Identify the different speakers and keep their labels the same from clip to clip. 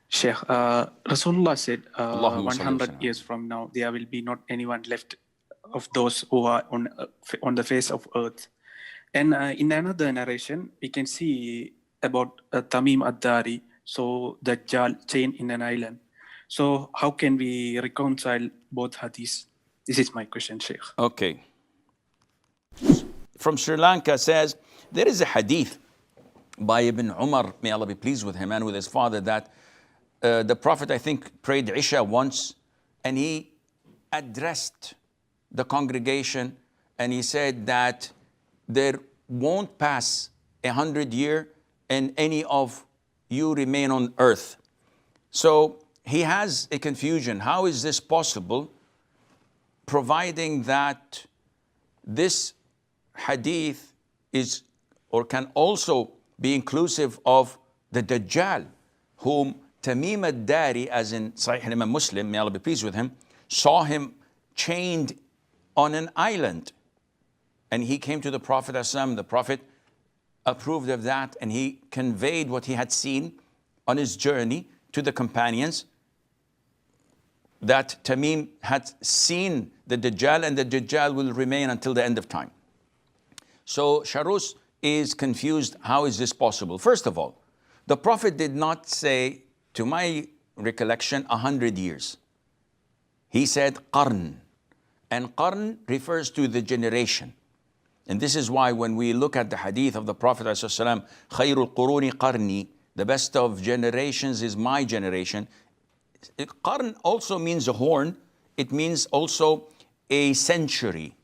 Speaker 1: Sheikh, Rasulullah said
Speaker 2: Allahumma salli wa
Speaker 1: 100
Speaker 2: sallam.
Speaker 1: years from now, there will be not anyone left of those who are on the face of earth. And in another narration, we can see about Tamim ad-Dari, so Dajjal chained in an island. So how can we reconcile both hadiths? This is my question, Sheikh.
Speaker 2: Okay. From Sri Lanka says, there is a hadith by Ibn Umar, may Allah be pleased with him and with his father, that the Prophet, I think, prayed Isha once, and he addressed the congregation, and he said that there won't pass 100 years and any of you remain on earth. So he has a confusion. How is this possible, providing that this hadith is or can also be inclusive of the Dajjal, whom Tamim ad-Dari, as in Sahih Imam Muslim, may Allah be pleased with him, saw him chained on an island. And he came to the Prophet ﷺ. The Prophet approved of that, and he conveyed what he had seen on his journey to the companions, that Tamim had seen the Dajjal, and the Dajjal will remain until the end of time. So Sharus is confused. How is this possible? First of all, the Prophet did not say, to my recollection, 100 years. He said qarn. And qarn refers to the generation. And this is why when we look at the hadith of the Prophet ﷺ, khayrul quruni qarni, the best of generations is my generation. Qarn also means a horn. It means also a century.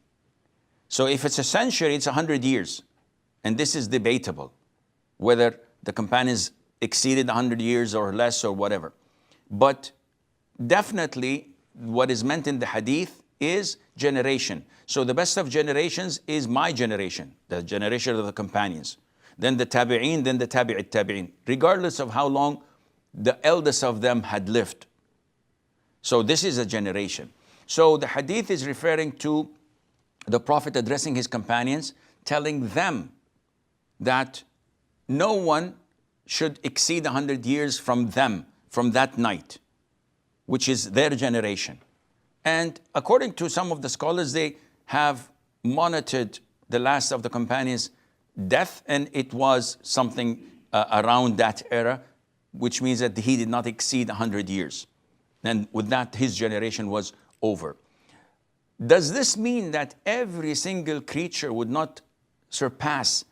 Speaker 2: So if it's a century, it's 100 years. And this is debatable, whether the companions exceeded 100 years or less or whatever. But definitely what is meant in the hadith is generation. So the best of generations is my generation, the generation of the companions. Then the tabi'een, then the tabi'it tabi'een, regardless of how long the eldest of them had lived. So this is a generation. So the hadith is referring to the Prophet addressing his companions, telling them that no one should exceed 100 years from them, from that night, which is their generation. And according to some of the scholars, they have monitored the last of the companions' death, and it was something around that era, which means that he did not exceed 100 years. And with that, his generation was over. Does this mean that every single creature would not surpass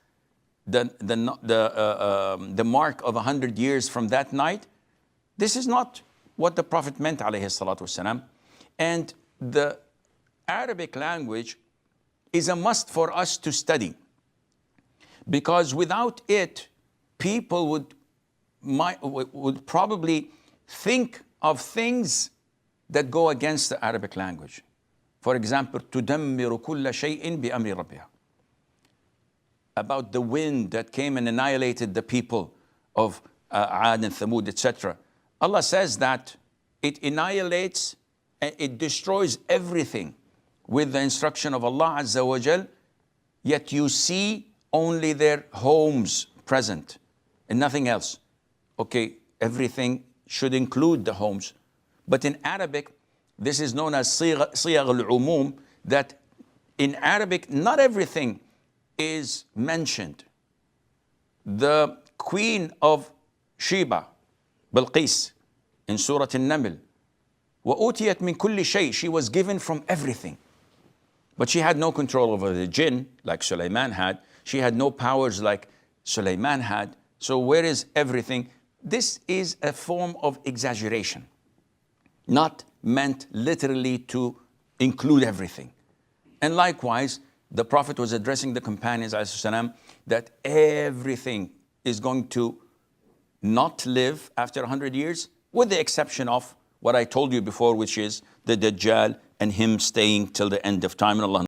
Speaker 2: the mark of 100 years from that night? This is not what the Prophet meant, alayhi salatu wasalam. And the Arabic language is a must for us to study, because without it, people would probably think of things that go against the Arabic language. For example, تُدَمِّرُ كُلَّ شَيْءٍ بِأَمْرِ رَبِّهَا, about the wind that came and annihilated the people of Ad and Thamud, etc. Allah says that it annihilates and it destroys everything with the instruction of Allah Azza wa Jal, yet you see only their homes present and nothing else. Okay, everything should include the homes. But in Arabic, this is known as siyagh al-umum, that in Arabic, not everything is mentioned. The queen of Sheba, Bilqis, in Surah An-Naml, وَأُوتِيَتْ مِنْ كُلِّ شَيْءٍ, she was given from everything. But she had no control over the jinn like Sulaiman had. She had no powers like Sulaiman had. So where is everything? This is a form of exaggeration, not meant literally to include everything. And likewise, the Prophet was addressing the companions, ﷺ, that everything is going to not live after 100 years, with the exception of what I told you before, which is the Dajjal and him staying till the end of time. And Allah